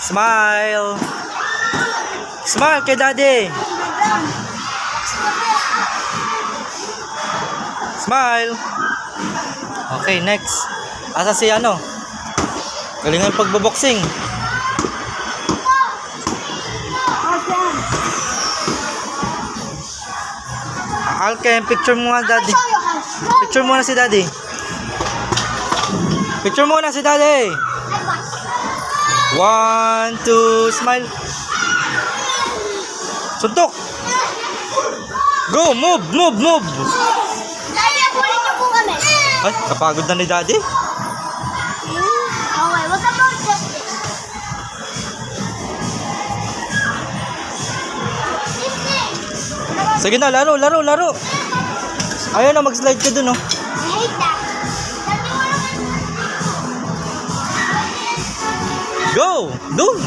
Smile. Smile kay daddy. Smile. Okay, next. Asa si ano? Galingan pagboboxing. Alken, picture mo nga daddy. Picture mo na si daddy. Picture mo na si daddy. 1, 2, smile. Suntok. Go, move, move, move. Daddy, kunin niyo po kami. Ay, kapagod na ni daddy. Okay, wag ka mag-justice. Sige na, laro, laro, laro. Ayaw na, mag-slide ka dun, oh. I hate that. Daddy, wala ka. Go! Dun!